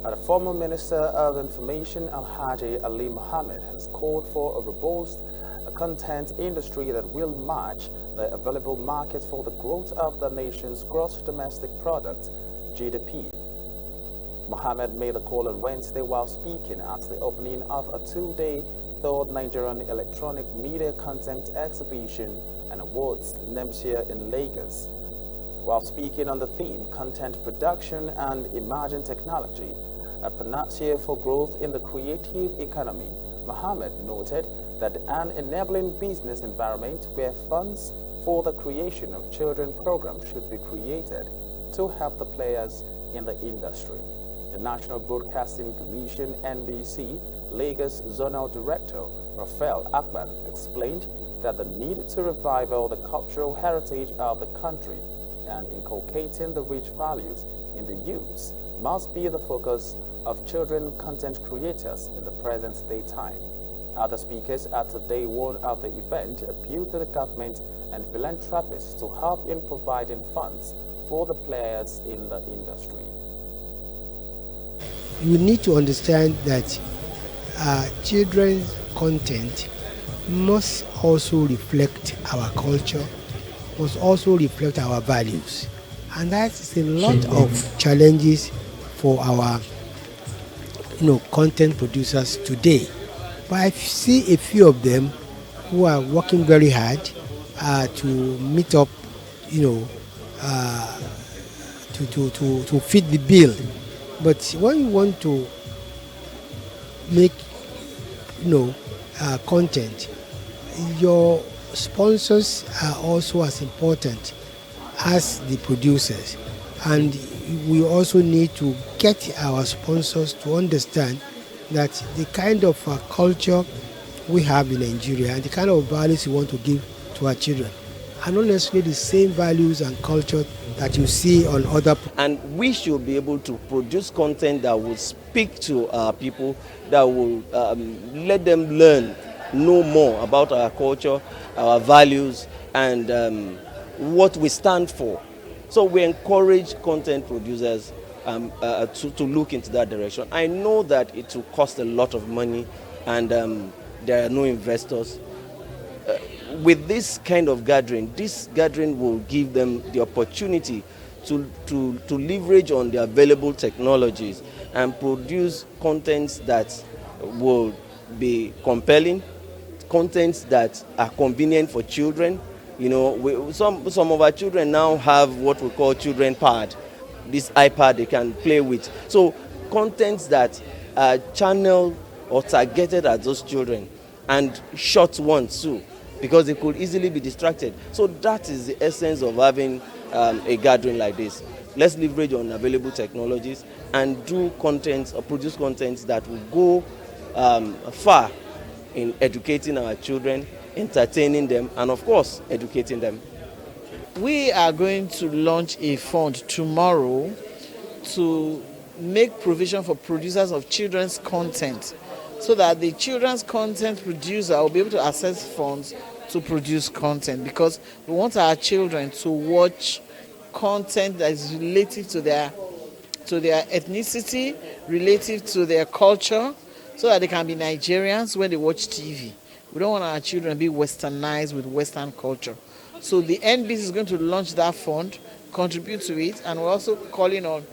The former Minister of Information, Alhaji Lai Mohammed, has called for a robust content industry that will match the available market for the growth of the nation's gross domestic product, GDP. Mohammed made the call on Wednesday while speaking at the opening of a two-day third Nigerian Electronic Media Content Exhibition and Awards, NEMCEA, in Lagos. While speaking on the theme, Content Production and Emerging Technology, a Panacea for Growth in the Creative Economy, Mohammed noted that an enabling business environment where funds for the creation of children programs should be created to help the players in the industry. The National Broadcasting Commission (NBC) Lagos Zonal Director Raphael Akpan explained that the need to revival the cultural heritage of the country and inculcating the rich values in the youths must be the focus of children content creators in the present day time. Other speakers at day one of the event appealed to the government and philanthropists to help in providing funds for the players in the industry. You need to understand that children's content must also reflect our culture, must also reflect our values. And that's a lot of challenges for our content producers today. But I see a few of them who are working very hard to meet up, to fit the bill. But when you want to make, content, your sponsors are also as important as the producers. And we also need to get our sponsors to understand that the kind of culture we have in Nigeria and the kind of values we want to give to our children are not necessarily the same values and culture that you see on other. And we should be able to produce content that will speak to our people, that will let them know more about our culture, our values, and what we stand for. So we encourage content producers to look into that direction. I know that it will cost a lot of money and there are no investors. With this kind of gathering, this gathering will give them the opportunity to leverage on the available technologies and produce contents that will be compelling, contents that are convenient for children. Some of our children now have what we call children pad, this iPad they can play with. So contents that are channeled or targeted at those children, and short ones too, because they could easily be distracted. So that is the essence of having a gathering like this. Let's leverage on available technologies and do contents or produce contents that will go far in educating our children, entertaining them, and of course, educating them. We are going to launch a fund tomorrow to make provision for producers of children's content so that the children's content producer will be able to access funds to produce content, because we want our children to watch content that is relative to their ethnicity, relative to their culture, so that they can be Nigerians when they watch TV. We don't want our children to be westernized with Western culture. So the NBC is going to launch that fund, contribute to it, and we're also calling on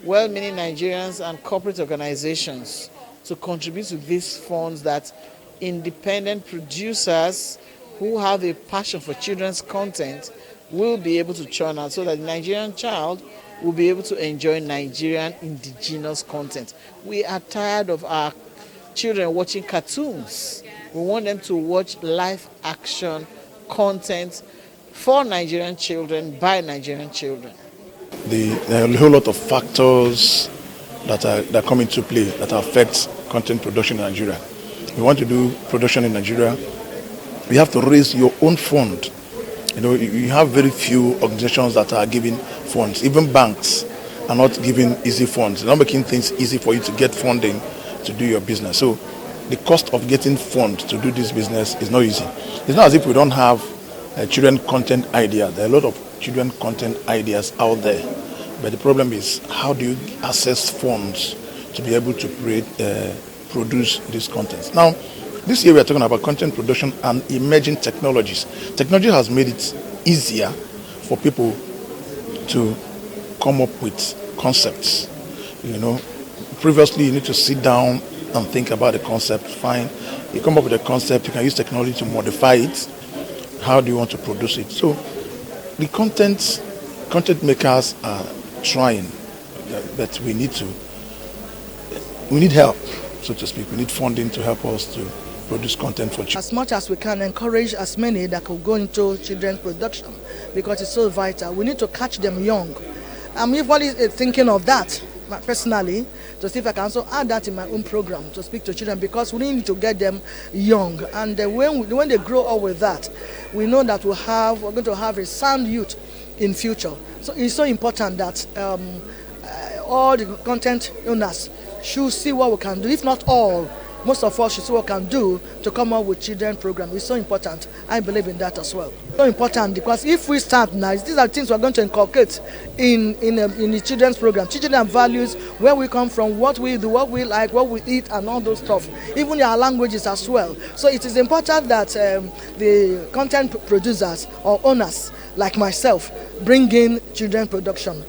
well-meaning Nigerians and corporate organizations to contribute to these funds that independent producers who have a passion for children's content will be able to churn out, so that the Nigerian child will be able to enjoy Nigerian indigenous content. We are tired of our children watching cartoons. We want them to watch live action content for Nigerian children, by Nigerian children. There are a whole lot of factors that come into play that affect content production in Nigeria. We want to do production in Nigeria. We have to raise your own fund. You have very few organizations that are giving funds. Even banks are not giving easy funds. They're not making things easy for you to get funding to do your business. So the cost of getting funds to do this business is not easy. It's not as if we don't have children content idea. There are a lot of children content ideas out there. But the problem is, how do you access funds to be able to produce these contents. Now, this year we are talking about content production and emerging technologies. Technology has made it easier for people to come up with concepts. You know, previously you need to sit down and think about the concept. Fine, you come up with a concept, you can use technology to modify it. How do you want to produce it? So the content makers are trying, but we need help, so to speak. We need funding to help us to produce content for children. As much as we can encourage as many that could go into children's production, because it's so vital. We need to catch them young. I'm even thinking of that personally, to see if I can also add that in my own program to speak to children, because we need to get them young. And when they grow up with that, we know that we're going to have a sound youth in future. So it's so important that all the content owners should see what we can do. If not all, most of us should see what we can do to come up with children program. It's so important. I believe in that as well. So important because if we start now, these are things we're going to inculcate in the children's program. Children have values, where we come from, what we do, what we like, what we eat, and all those stuff. Even our languages as well. So it is important that the content producers or owners like myself bring in children production.